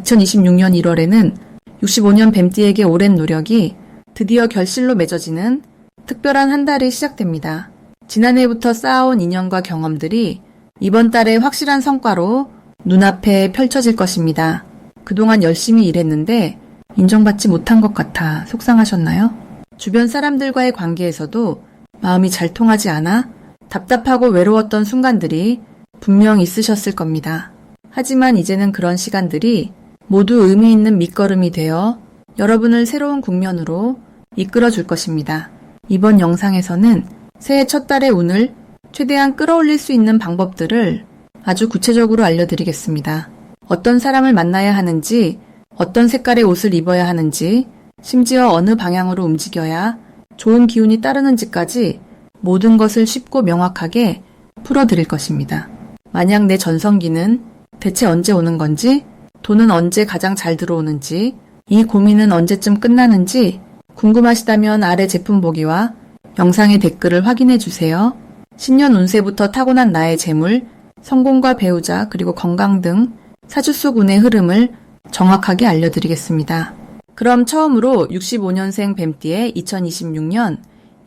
2026년 1월에는 65년 뱀띠에게 오랜 노력이 드디어 결실로 맺어지는 특별한 한 달이 시작됩니다. 지난해부터 쌓아온 인연과 경험들이 이번 달에 확실한 성과로 눈앞에 펼쳐질 것입니다. 그동안 열심히 일했는데 인정받지 못한 것 같아 속상하셨나요? 주변 사람들과의 관계에서도 마음이 잘 통하지 않아 답답하고 외로웠던 순간들이 분명 있으셨을 겁니다. 하지만 이제는 그런 시간들이 모두 의미 있는 밑거름이 되어 여러분을 새로운 국면으로 이끌어 줄 것입니다. 이번 영상에서는 새해 첫 달의 운을 최대한 끌어올릴 수 있는 방법들을 아주 구체적으로 알려드리겠습니다. 어떤 사람을 만나야 하는지, 어떤 색깔의 옷을 입어야 하는지, 심지어 어느 방향으로 움직여야 좋은 기운이 따르는지까지 모든 것을 쉽고 명확하게 풀어드릴 것입니다. 만약 내 전성기는 대체 언제 오는 건지, 돈은 언제 가장 잘 들어오는지, 이 고민은 언제쯤 끝나는지 궁금하시다면 아래 제품 보기와 영상의 댓글을 확인해 주세요. 신년 운세부터 타고난 나의 재물, 성공과 배우자, 그리고 건강 등 사주 속 운의 흐름을 정확하게 알려드리겠습니다. 그럼 처음으로 65년생 뱀띠의 2026년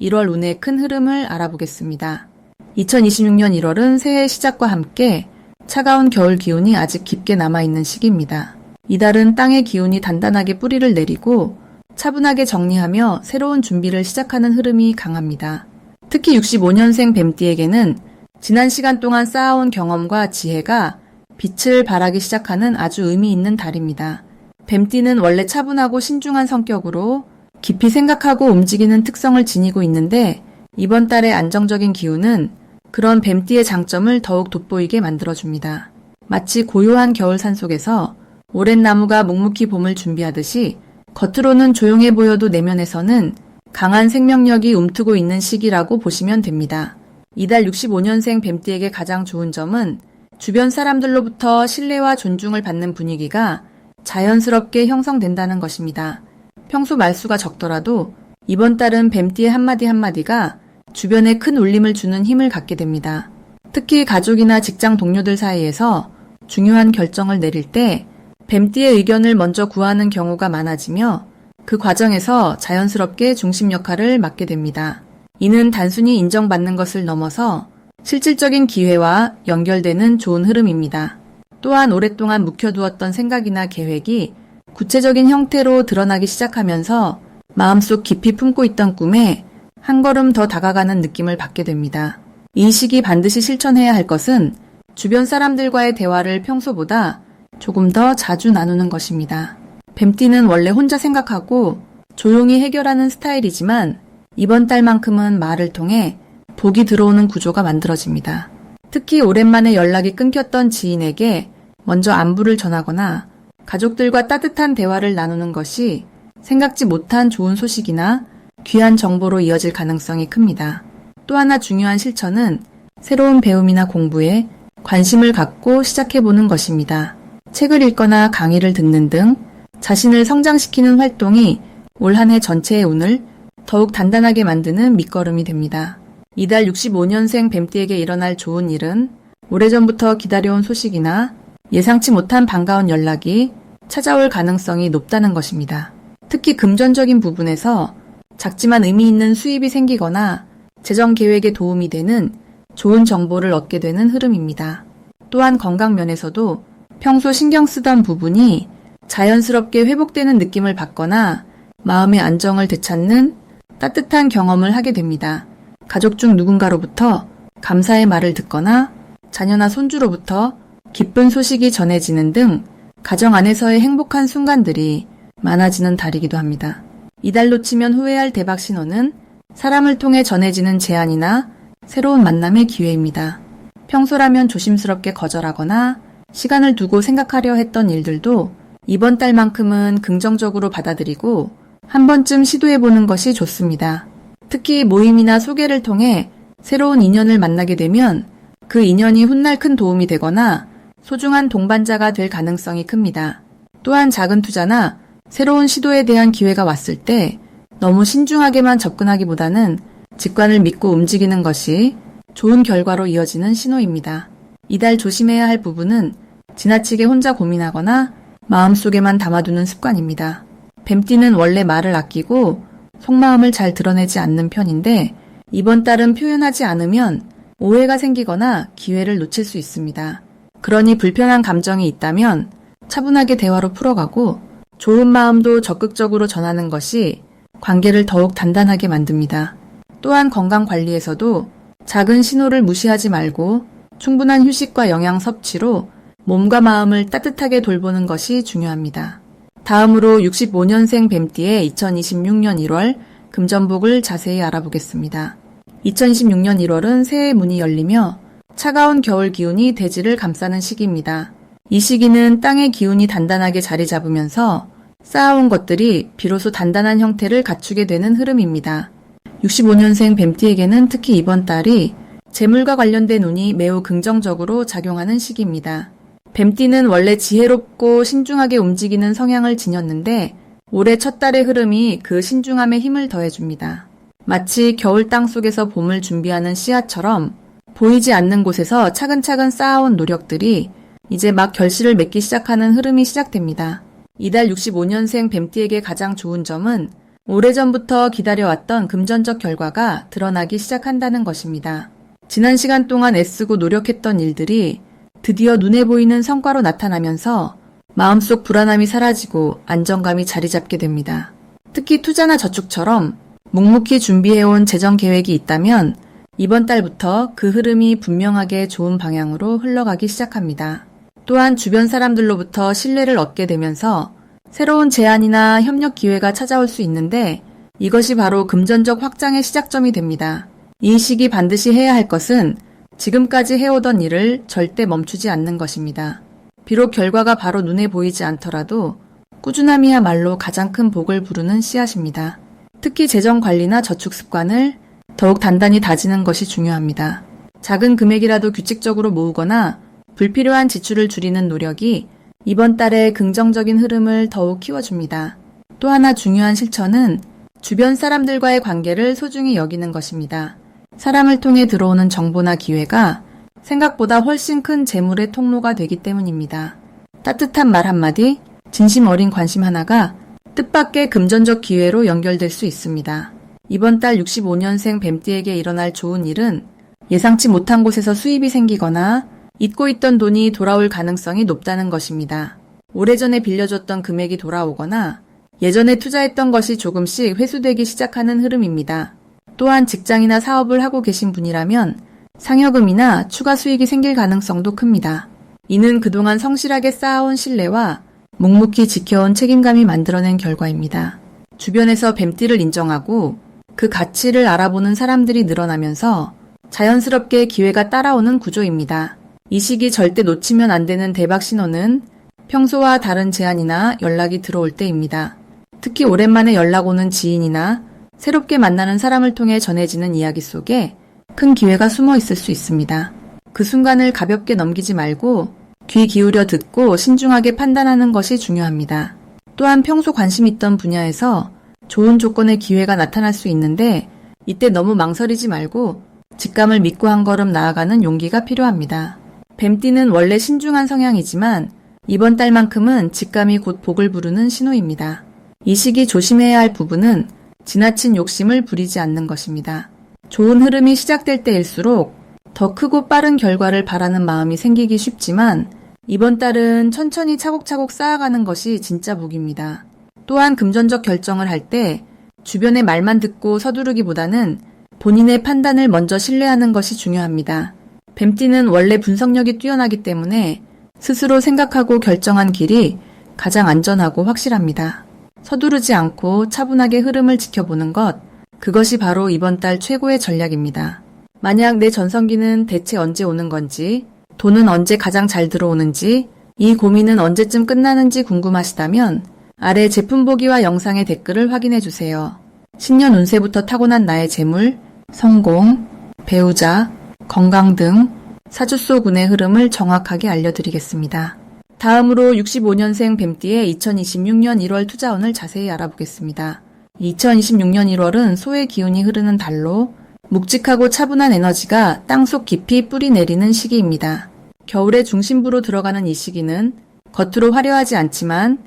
1월 운의 큰 흐름을 알아보겠습니다. 2026년 1월은 새해 시작과 함께 차가운 겨울 기운이 아직 깊게 남아있는 시기입니다. 이달은 땅의 기운이 단단하게 뿌리를 내리고 차분하게 정리하며 새로운 준비를 시작하는 흐름이 강합니다. 특히 65년생 뱀띠에게는 지난 시간 동안 쌓아온 경험과 지혜가 빛을 발하기 시작하는 아주 의미 있는 달입니다. 뱀띠는 원래 차분하고 신중한 성격으로 깊이 생각하고 움직이는 특성을 지니고 있는데 이번 달의 안정적인 기운은 그런 뱀띠의 장점을 더욱 돋보이게 만들어줍니다. 마치 고요한 겨울 산속에서 오랜 나무가 묵묵히 봄을 준비하듯이 겉으로는 조용해 보여도 내면에서는 강한 생명력이 움트고 있는 시기라고 보시면 됩니다. 이달 65년생 뱀띠에게 가장 좋은 점은 주변 사람들로부터 신뢰와 존중을 받는 분위기가 자연스럽게 형성된다는 것입니다. 평소 말수가 적더라도 이번 달은 뱀띠의 한마디 한마디가 주변에 큰 울림을 주는 힘을 갖게 됩니다. 특히 가족이나 직장 동료들 사이에서 중요한 결정을 내릴 때 뱀띠의 의견을 먼저 구하는 경우가 많아지며 그 과정에서 자연스럽게 중심 역할을 맡게 됩니다. 이는 단순히 인정받는 것을 넘어서 실질적인 기회와 연결되는 좋은 흐름입니다. 또한 오랫동안 묵혀두었던 생각이나 계획이 구체적인 형태로 드러나기 시작하면서 마음속 깊이 품고 있던 꿈에 한 걸음 더 다가가는 느낌을 받게 됩니다. 이 시기 반드시 실천해야 할 것은 주변 사람들과의 대화를 평소보다 조금 더 자주 나누는 것입니다. 뱀띠는 원래 혼자 생각하고 조용히 해결하는 스타일이지만 이번 달만큼은 말을 통해 복이 들어오는 구조가 만들어집니다. 특히 오랜만에 연락이 끊겼던 지인에게 먼저 안부를 전하거나 가족들과 따뜻한 대화를 나누는 것이 생각지 못한 좋은 소식이나 귀한 정보로 이어질 가능성이 큽니다. 또 하나 중요한 실천은 새로운 배움이나 공부에 관심을 갖고 시작해보는 것입니다. 책을 읽거나 강의를 듣는 등 자신을 성장시키는 활동이 올 한 해 전체의 운을 더욱 단단하게 만드는 밑거름이 됩니다. 이달 65년생 뱀띠에게 일어날 좋은 일은 오래전부터 기다려온 소식이나 예상치 못한 반가운 연락이 찾아올 가능성이 높다는 것입니다. 특히 금전적인 부분에서 작지만 의미 있는 수입이 생기거나 재정 계획에 도움이 되는 좋은 정보를 얻게 되는 흐름입니다. 또한 건강 면에서도 평소 신경 쓰던 부분이 자연스럽게 회복되는 느낌을 받거나 마음의 안정을 되찾는 따뜻한 경험을 하게 됩니다. 가족 중 누군가로부터 감사의 말을 듣거나 자녀나 손주로부터 기쁜 소식이 전해지는 등 가정 안에서의 행복한 순간들이 많아지는 달이기도 합니다. 이달 놓치면 후회할 대박 신호는 사람을 통해 전해지는 제안이나 새로운 만남의 기회입니다. 평소라면 조심스럽게 거절하거나 시간을 두고 생각하려 했던 일들도 이번 달만큼은 긍정적으로 받아들이고 한 번쯤 시도해보는 것이 좋습니다. 특히 모임이나 소개를 통해 새로운 인연을 만나게 되면 그 인연이 훗날 큰 도움이 되거나 소중한 동반자가 될 가능성이 큽니다. 또한 작은 투자나 새로운 시도에 대한 기회가 왔을 때 너무 신중하게만 접근하기보다는 직관을 믿고 움직이는 것이 좋은 결과로 이어지는 신호입니다. 이달 조심해야 할 부분은 지나치게 혼자 고민하거나 마음속에만 담아두는 습관입니다. 뱀띠는 원래 말을 아끼고 속마음을 잘 드러내지 않는 편인데 이번 달은 표현하지 않으면 오해가 생기거나 기회를 놓칠 수 있습니다. 그러니 불편한 감정이 있다면 차분하게 대화로 풀어가고 좋은 마음도 적극적으로 전하는 것이 관계를 더욱 단단하게 만듭니다. 또한 건강 관리에서도 작은 신호를 무시하지 말고 충분한 휴식과 영양 섭취로 몸과 마음을 따뜻하게 돌보는 것이 중요합니다. 다음으로 65년생 뱀띠의 2026년 1월 금전복을 자세히 알아보겠습니다. 2026년 1월은 새해 문이 열리며 차가운 겨울 기운이 대지를 감싸는 시기입니다. 이 시기는 땅의 기운이 단단하게 자리 잡으면서 쌓아온 것들이 비로소 단단한 형태를 갖추게 되는 흐름입니다. 65년생 뱀띠에게는 특히 이번 달이 재물과 관련된 운이 매우 긍정적으로 작용하는 시기입니다. 뱀띠는 원래 지혜롭고 신중하게 움직이는 성향을 지녔는데 올해 첫 달의 흐름이 그 신중함에 힘을 더해줍니다. 마치 겨울 땅 속에서 봄을 준비하는 씨앗처럼 보이지 않는 곳에서 차근차근 쌓아온 노력들이 이제 막 결실을 맺기 시작하는 흐름이 시작됩니다. 이달 65년생 뱀띠에게 가장 좋은 점은 오래전부터 기다려왔던 금전적 결과가 드러나기 시작한다는 것입니다. 지난 시간 동안 애쓰고 노력했던 일들이 드디어 눈에 보이는 성과로 나타나면서 마음속 불안함이 사라지고 안정감이 자리 잡게 됩니다. 특히 투자나 저축처럼 묵묵히 준비해온 재정 계획이 있다면 이번 달부터 그 흐름이 분명하게 좋은 방향으로 흘러가기 시작합니다. 또한 주변 사람들로부터 신뢰를 얻게 되면서 새로운 제안이나 협력 기회가 찾아올 수 있는데 이것이 바로 금전적 확장의 시작점이 됩니다. 이 시기 반드시 해야 할 것은 지금까지 해오던 일을 절대 멈추지 않는 것입니다. 비록 결과가 바로 눈에 보이지 않더라도 꾸준함이야말로 가장 큰 복을 부르는 씨앗입니다. 특히 재정 관리나 저축 습관을 더욱 단단히 다지는 것이 중요합니다. 작은 금액이라도 규칙적으로 모으거나 불필요한 지출을 줄이는 노력이 이번 달의 긍정적인 흐름을 더욱 키워줍니다. 또 하나 중요한 실천은 주변 사람들과의 관계를 소중히 여기는 것입니다. 사람을 통해 들어오는 정보나 기회가 생각보다 훨씬 큰 재물의 통로가 되기 때문입니다. 따뜻한 말 한마디, 진심 어린 관심 하나가 뜻밖의 금전적 기회로 연결될 수 있습니다. 이번 달 65년생 뱀띠에게 일어날 좋은 일은 예상치 못한 곳에서 수입이 생기거나 잊고 있던 돈이 돌아올 가능성이 높다는 것입니다. 오래전에 빌려줬던 금액이 돌아오거나 예전에 투자했던 것이 조금씩 회수되기 시작하는 흐름입니다. 또한 직장이나 사업을 하고 계신 분이라면 상여금이나 추가 수익이 생길 가능성도 큽니다. 이는 그동안 성실하게 쌓아온 신뢰와 묵묵히 지켜온 책임감이 만들어낸 결과입니다. 주변에서 뱀띠를 인정하고 그 가치를 알아보는 사람들이 늘어나면서 자연스럽게 기회가 따라오는 구조입니다. 이 시기 절대 놓치면 안 되는 대박 신호는 평소와 다른 제안이나 연락이 들어올 때입니다. 특히 오랜만에 연락 오는 지인이나 새롭게 만나는 사람을 통해 전해지는 이야기 속에 큰 기회가 숨어 있을 수 있습니다. 그 순간을 가볍게 넘기지 말고 귀 기울여 듣고 신중하게 판단하는 것이 중요합니다. 또한 평소 관심 있던 분야에서 좋은 조건의 기회가 나타날 수 있는데 이때 너무 망설이지 말고 직감을 믿고 한 걸음 나아가는 용기가 필요합니다. 뱀띠는 원래 신중한 성향이지만 이번 달만큼은 직감이 곧 복을 부르는 신호입니다. 이 시기 조심해야 할 부분은 지나친 욕심을 부리지 않는 것입니다. 좋은 흐름이 시작될 때일수록 더 크고 빠른 결과를 바라는 마음이 생기기 쉽지만 이번 달은 천천히 차곡차곡 쌓아가는 것이 진짜 복입니다. 또한 금전적 결정을 할 때 주변의 말만 듣고 서두르기보다는 본인의 판단을 먼저 신뢰하는 것이 중요합니다. 뱀띠는 원래 분석력이 뛰어나기 때문에 스스로 생각하고 결정한 길이 가장 안전하고 확실합니다. 서두르지 않고 차분하게 흐름을 지켜보는 것, 그것이 바로 이번 달 최고의 전략입니다. 만약 내 전성기는 대체 언제 오는 건지, 돈은 언제 가장 잘 들어오는지, 이 고민은 언제쯤 끝나는지 궁금하시다면 아래 제품 보기와 영상의 댓글을 확인해주세요. 신년 운세부터 타고난 나의 재물, 성공, 배우자, 건강 등 사주 속 운의 흐름을 정확하게 알려드리겠습니다. 다음으로 65년생 뱀띠의 2026년 1월 투자운을 자세히 알아보겠습니다. 2026년 1월은 소의 기운이 흐르는 달로 묵직하고 차분한 에너지가 땅속 깊이 뿌리 내리는 시기입니다. 겨울의 중심부로 들어가는 이 시기는 겉으로 화려하지 않지만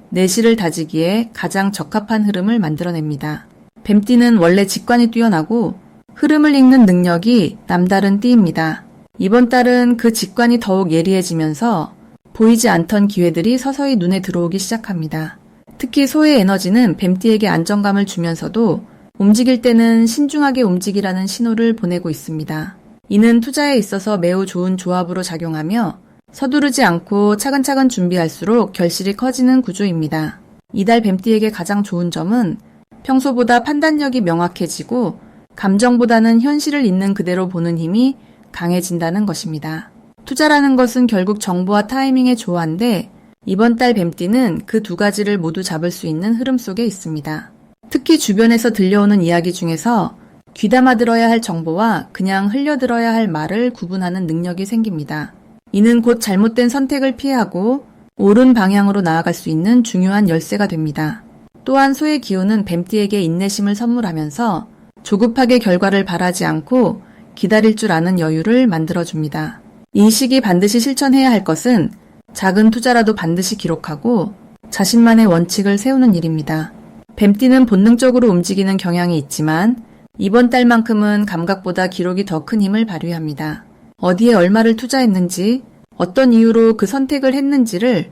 내실을 다지기에 가장 적합한 흐름을 만들어냅니다. 뱀띠는 원래 직관이 뛰어나고 흐름을 읽는 능력이 남다른 띠입니다. 이번 달은 그 직관이 더욱 예리해지면서 보이지 않던 기회들이 서서히 눈에 들어오기 시작합니다. 특히 소의 에너지는 뱀띠에게 안정감을 주면서도 움직일 때는 신중하게 움직이라는 신호를 보내고 있습니다. 이는 투자에 있어서 매우 좋은 조합으로 작용하며 서두르지 않고 차근차근 준비할수록 결실이 커지는 구조입니다. 이달 뱀띠에게 가장 좋은 점은 평소보다 판단력이 명확해지고 감정보다는 현실을 있는 그대로 보는 힘이 강해진다는 것입니다. 투자라는 것은 결국 정보와 타이밍의 조화인데 이번 달 뱀띠는 그 두 가지를 모두 잡을 수 있는 흐름 속에 있습니다. 특히 주변에서 들려오는 이야기 중에서 귀담아 들어야 할 정보와 그냥 흘려들어야 할 말을 구분하는 능력이 생깁니다. 이는 곧 잘못된 선택을 피하고 옳은 방향으로 나아갈 수 있는 중요한 열쇠가 됩니다. 또한 소의 기운은 뱀띠에게 인내심을 선물하면서 조급하게 결과를 바라지 않고 기다릴 줄 아는 여유를 만들어줍니다. 이 시기 반드시 실천해야 할 것은 작은 투자라도 반드시 기록하고 자신만의 원칙을 세우는 일입니다. 뱀띠는 본능적으로 움직이는 경향이 있지만 이번 달만큼은 감각보다 기록이 더 큰 힘을 발휘합니다. 어디에 얼마를 투자했는지, 어떤 이유로 그 선택을 했는지를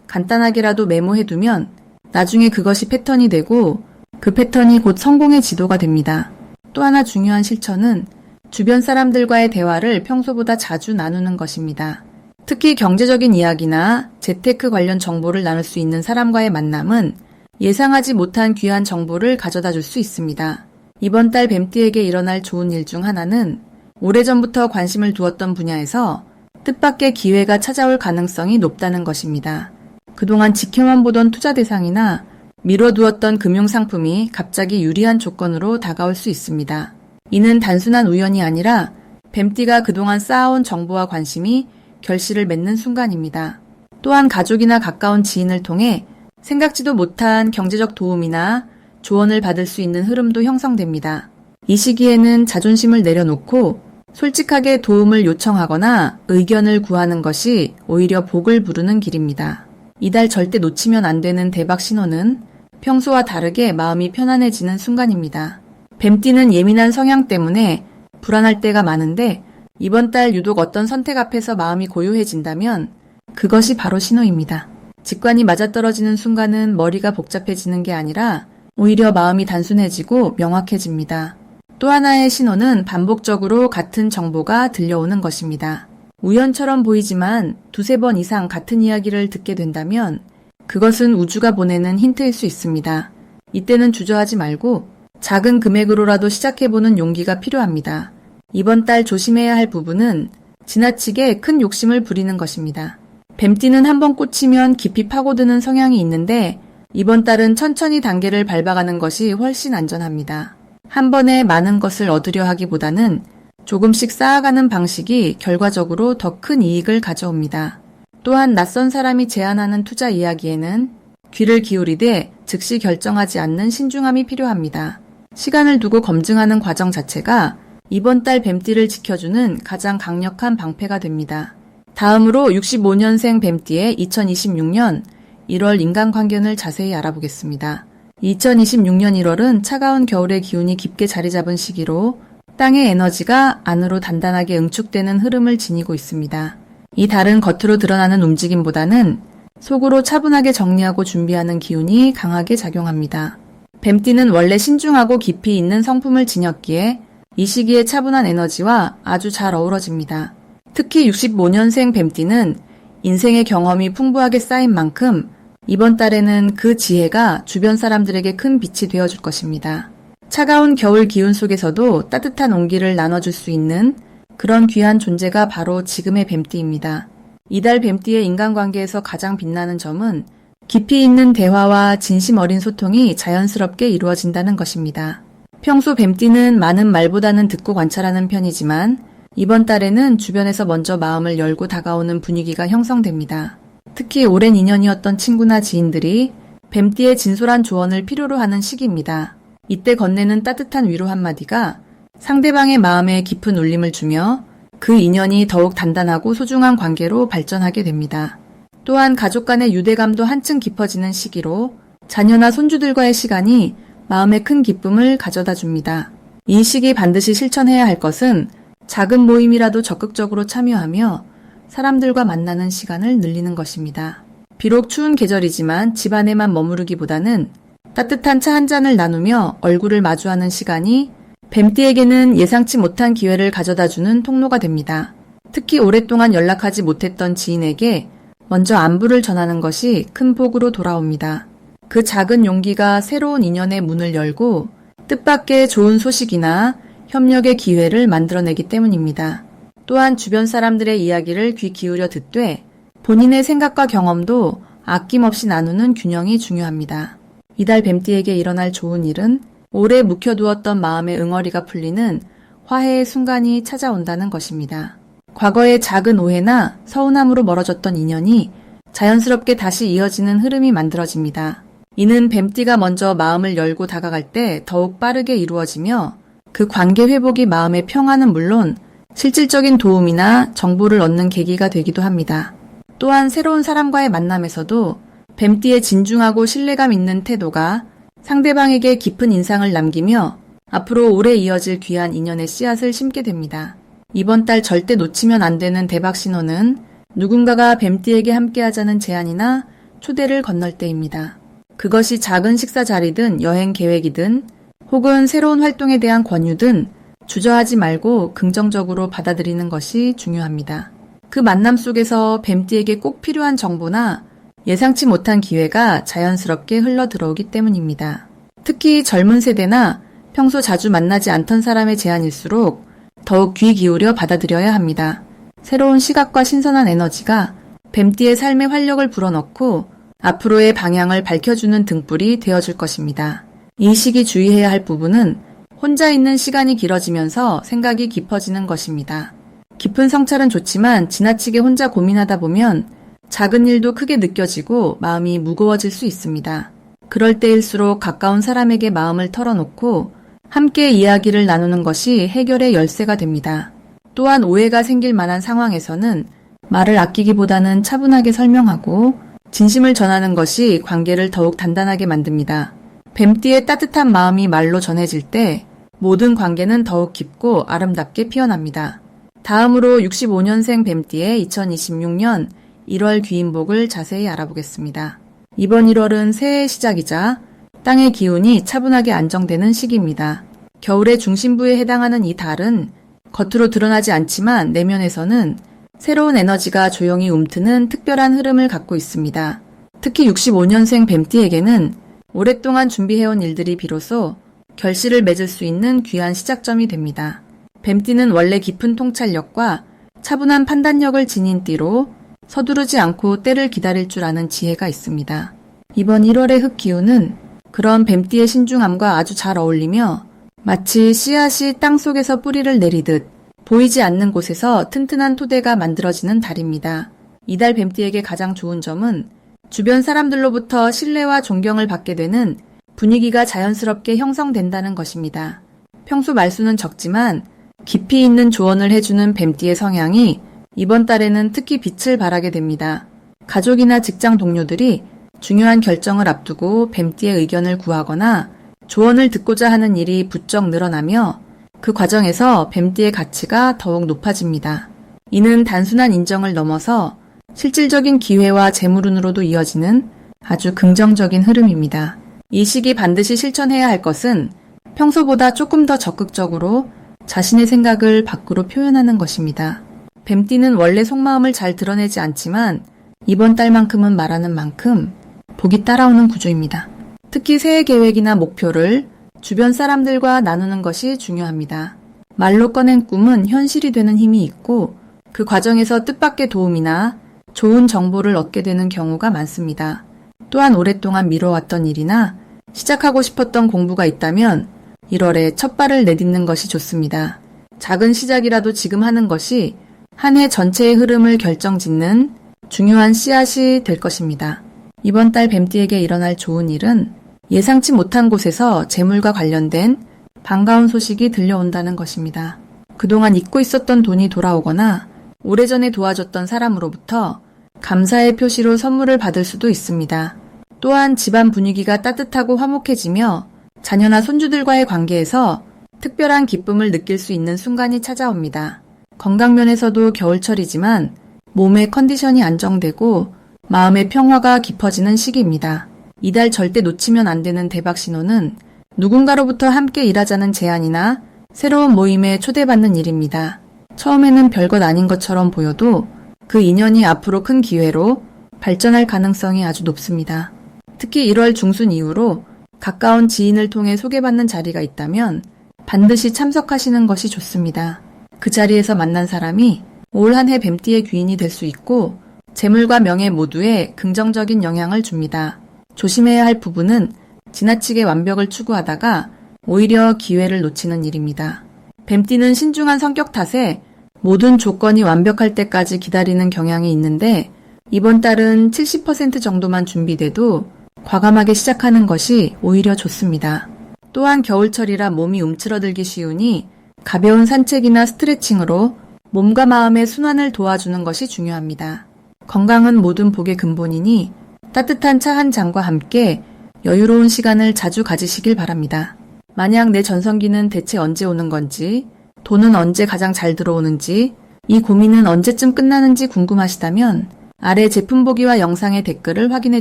간단하게라도 메모해두면 나중에 그것이 패턴이 되고 그 패턴이 곧 성공의 지도가 됩니다. 또 하나 중요한 실천은 주변 사람들과의 대화를 평소보다 자주 나누는 것입니다. 특히 경제적인 이야기나 재테크 관련 정보를 나눌 수 있는 사람과의 만남은 예상하지 못한 귀한 정보를 가져다 줄 수 있습니다. 이번 달 뱀띠에게 일어날 좋은 일 중 하나는 오래전부터 관심을 두었던 분야에서 뜻밖의 기회가 찾아올 가능성이 높다는 것입니다. 그동안 지켜만 보던 투자 대상이나 미뤄두었던 금융상품이 갑자기 유리한 조건으로 다가올 수 있습니다. 이는 단순한 우연이 아니라 뱀띠가 그동안 쌓아온 정보와 관심이 결실을 맺는 순간입니다. 또한 가족이나 가까운 지인을 통해 생각지도 못한 경제적 도움이나 조언을 받을 수 있는 흐름도 형성됩니다. 이 시기에는 자존심을 내려놓고 솔직하게 도움을 요청하거나 의견을 구하는 것이 오히려 복을 부르는 길입니다. 이달 절대 놓치면 안 되는 대박 신호는 평소와 다르게 마음이 편안해지는 순간입니다. 뱀띠는 예민한 성향 때문에 불안할 때가 많은데 이번 달 유독 어떤 선택 앞에서 마음이 고요해진다면 그것이 바로 신호입니다. 직관이 맞아떨어지는 순간은 머리가 복잡해지는 게 아니라 오히려 마음이 단순해지고 명확해집니다. 또 하나의 신호는 반복적으로 같은 정보가 들려오는 것입니다. 우연처럼 보이지만 두세 번 이상 같은 이야기를 듣게 된다면 그것은 우주가 보내는 힌트일 수 있습니다. 이때는 주저하지 말고 작은 금액으로라도 시작해보는 용기가 필요합니다. 이번 달 조심해야 할 부분은 지나치게 큰 욕심을 부리는 것입니다. 뱀띠는 한번 꽂히면 깊이 파고드는 성향이 있는데 이번 달은 천천히 단계를 밟아가는 것이 훨씬 안전합니다. 한 번에 많은 것을 얻으려 하기보다는 조금씩 쌓아가는 방식이 결과적으로 더 큰 이익을 가져옵니다. 또한 낯선 사람이 제안하는 투자 이야기에는 귀를 기울이되 즉시 결정하지 않는 신중함이 필요합니다. 시간을 두고 검증하는 과정 자체가 이번 달 뱀띠를 지켜주는 가장 강력한 방패가 됩니다. 다음으로 65년생 뱀띠의 2026년 1월 인간관계운을 자세히 알아보겠습니다. 2026년 1월은 차가운 겨울의 기운이 깊게 자리 잡은 시기로 땅의 에너지가 안으로 단단하게 응축되는 흐름을 지니고 있습니다. 이 달은 겉으로 드러나는 움직임보다는 속으로 차분하게 정리하고 준비하는 기운이 강하게 작용합니다. 뱀띠는 원래 신중하고 깊이 있는 성품을 지녔기에 이 시기의 차분한 에너지와 아주 잘 어우러집니다. 특히 65년생 뱀띠는 인생의 경험이 풍부하게 쌓인 만큼 이번 달에는 그 지혜가 주변 사람들에게 큰 빛이 되어줄 것입니다. 차가운 겨울 기운 속에서도 따뜻한 온기를 나눠줄 수 있는 그런 귀한 존재가 바로 지금의 뱀띠입니다. 이달 뱀띠의 인간관계에서 가장 빛나는 점은 깊이 있는 대화와 진심 어린 소통이 자연스럽게 이루어진다는 것입니다. 평소 뱀띠는 많은 말보다는 듣고 관찰하는 편이지만 이번 달에는 주변에서 먼저 마음을 열고 다가오는 분위기가 형성됩니다. 특히 오랜 인연이었던 친구나 지인들이 뱀띠의 진솔한 조언을 필요로 하는 시기입니다. 이때 건네는 따뜻한 위로 한마디가 상대방의 마음에 깊은 울림을 주며 그 인연이 더욱 단단하고 소중한 관계로 발전하게 됩니다. 또한 가족 간의 유대감도 한층 깊어지는 시기로 자녀나 손주들과의 시간이 마음에 큰 기쁨을 가져다 줍니다. 이 시기 반드시 실천해야 할 것은 작은 모임이라도 적극적으로 참여하며 사람들과 만나는 시간을 늘리는 것입니다. 비록 추운 계절이지만 집 안에만 머무르기보다는 따뜻한 차 한 잔을 나누며 얼굴을 마주하는 시간이 뱀띠에게는 예상치 못한 기회를 가져다주는 통로가 됩니다. 특히 오랫동안 연락하지 못했던 지인에게 먼저 안부를 전하는 것이 큰 복으로 돌아옵니다. 그 작은 용기가 새로운 인연의 문을 열고 뜻밖의 좋은 소식이나 협력의 기회를 만들어내기 때문입니다. 또한 주변 사람들의 이야기를 귀 기울여 듣되 본인의 생각과 경험도 아낌없이 나누는 균형이 중요합니다. 이달 뱀띠에게 일어날 좋은 일은 오래 묵혀두었던 마음의 응어리가 풀리는 화해의 순간이 찾아온다는 것입니다. 과거의 작은 오해나 서운함으로 멀어졌던 인연이 자연스럽게 다시 이어지는 흐름이 만들어집니다. 이는 뱀띠가 먼저 마음을 열고 다가갈 때 더욱 빠르게 이루어지며 그 관계 회복이 마음의 평화는 물론 실질적인 도움이나 정보를 얻는 계기가 되기도 합니다. 또한 새로운 사람과의 만남에서도 뱀띠의 진중하고 신뢰감 있는 태도가 상대방에게 깊은 인상을 남기며 앞으로 오래 이어질 귀한 인연의 씨앗을 심게 됩니다. 이번 달 절대 놓치면 안 되는 대박 신호는 누군가가 뱀띠에게 함께하자는 제안이나 초대를 건널 때입니다. 그것이 작은 식사 자리든 여행 계획이든 혹은 새로운 활동에 대한 권유든 주저하지 말고 긍정적으로 받아들이는 것이 중요합니다. 그 만남 속에서 뱀띠에게 꼭 필요한 정보나 예상치 못한 기회가 자연스럽게 흘러 들어오기 때문입니다. 특히 젊은 세대나 평소 자주 만나지 않던 사람의 제안일수록 더욱 귀 기울여 받아들여야 합니다. 새로운 시각과 신선한 에너지가 뱀띠의 삶에 활력을 불어넣고 앞으로의 방향을 밝혀주는 등불이 되어줄 것입니다. 이 시기 주의해야 할 부분은 혼자 있는 시간이 길어지면서 생각이 깊어지는 것입니다. 깊은 성찰은 좋지만 지나치게 혼자 고민하다 보면 작은 일도 크게 느껴지고 마음이 무거워질 수 있습니다. 그럴 때일수록 가까운 사람에게 마음을 털어놓고 함께 이야기를 나누는 것이 해결의 열쇠가 됩니다. 또한 오해가 생길 만한 상황에서는 말을 아끼기보다는 차분하게 설명하고 진심을 전하는 것이 관계를 더욱 단단하게 만듭니다. 뱀띠의 따뜻한 마음이 말로 전해질 때 모든 관계는 더욱 깊고 아름답게 피어납니다. 다음으로 65년생 뱀띠의 2026년 1월 귀인복을 자세히 알아보겠습니다. 이번 1월은 새해의 시작이자 땅의 기운이 차분하게 안정되는 시기입니다. 겨울의 중심부에 해당하는 이 달은 겉으로 드러나지 않지만 내면에서는 새로운 에너지가 조용히 움트는 특별한 흐름을 갖고 있습니다. 특히 65년생 뱀띠에게는 오랫동안 준비해온 일들이 비로소 결실을 맺을 수 있는 귀한 시작점이 됩니다. 뱀띠는 원래 깊은 통찰력과 차분한 판단력을 지닌 띠로 서두르지 않고 때를 기다릴 줄 아는 지혜가 있습니다. 이번 1월의 흑기운은 그런 뱀띠의 신중함과 아주 잘 어울리며 마치 씨앗이 땅속에서 뿌리를 내리듯 보이지 않는 곳에서 튼튼한 토대가 만들어지는 달입니다. 이달 뱀띠에게 가장 좋은 점은 주변 사람들로부터 신뢰와 존경을 받게 되는 분위기가 자연스럽게 형성된다는 것입니다. 평소 말수는 적지만 깊이 있는 조언을 해주는 뱀띠의 성향이 이번 달에는 특히 빛을 발하게 됩니다. 가족이나 직장 동료들이 중요한 결정을 앞두고 뱀띠의 의견을 구하거나 조언을 듣고자 하는 일이 부쩍 늘어나며 그 과정에서 뱀띠의 가치가 더욱 높아집니다. 이는 단순한 인정을 넘어서 실질적인 기회와 재물운으로도 이어지는 아주 긍정적인 흐름입니다. 이 시기 반드시 실천해야 할 것은 평소보다 조금 더 적극적으로 자신의 생각을 밖으로 표현하는 것입니다. 뱀띠는 원래 속마음을 잘 드러내지 않지만 이번 달만큼은 말하는 만큼 복이 따라오는 구조입니다. 특히 새해 계획이나 목표를 주변 사람들과 나누는 것이 중요합니다. 말로 꺼낸 꿈은 현실이 되는 힘이 있고 그 과정에서 뜻밖의 도움이나 좋은 정보를 얻게 되는 경우가 많습니다. 또한 오랫동안 미뤄왔던 일이나 시작하고 싶었던 공부가 있다면 1월에 첫 발을 내딛는 것이 좋습니다. 작은 시작이라도 지금 하는 것이 한 해 전체의 흐름을 결정짓는 중요한 씨앗이 될 것입니다. 이번 달 뱀띠에게 일어날 좋은 일은 예상치 못한 곳에서 재물과 관련된 반가운 소식이 들려온다는 것입니다. 그동안 잊고 있었던 돈이 돌아오거나 오래전에 도와줬던 사람으로부터 감사의 표시로 선물을 받을 수도 있습니다. 또한 집안 분위기가 따뜻하고 화목해지며 자녀나 손주들과의 관계에서 특별한 기쁨을 느낄 수 있는 순간이 찾아옵니다. 건강면에서도 겨울철이지만 몸의 컨디션이 안정되고 마음의 평화가 깊어지는 시기입니다. 이달 절대 놓치면 안 되는 대박 신호는 누군가로부터 함께 일하자는 제안이나 새로운 모임에 초대받는 일입니다. 처음에는 별것 아닌 것처럼 보여도 그 인연이 앞으로 큰 기회로 발전할 가능성이 아주 높습니다. 특히 1월 중순 이후로 가까운 지인을 통해 소개받는 자리가 있다면 반드시 참석하시는 것이 좋습니다. 그 자리에서 만난 사람이 올 한 해 뱀띠의 귀인이 될 수 있고 재물과 명예 모두에 긍정적인 영향을 줍니다. 조심해야 할 부분은 지나치게 완벽을 추구하다가 오히려 기회를 놓치는 일입니다. 뱀띠는 신중한 성격 탓에 모든 조건이 완벽할 때까지 기다리는 경향이 있는데 이번 달은 70% 정도만 준비돼도 과감하게 시작하는 것이 오히려 좋습니다. 또한 겨울철이라 몸이 움츠러들기 쉬우니 가벼운 산책이나 스트레칭으로 몸과 마음의 순환을 도와주는 것이 중요합니다. 건강은 모든 복의 근본이니 따뜻한 차 한 잔과 함께 여유로운 시간을 자주 가지시길 바랍니다. 만약 내 전성기는 대체 언제 오는 건지, 돈은 언제 가장 잘 들어오는지, 이 고민은 언제쯤 끝나는지 궁금하시다면 아래 제품 보기와 영상의 댓글을 확인해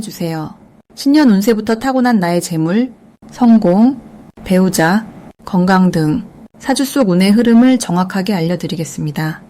주세요. 신년 운세부터 타고난 나의 재물, 성공, 배우자, 건강 등 사주 속 운의 흐름을 정확하게 알려드리겠습니다.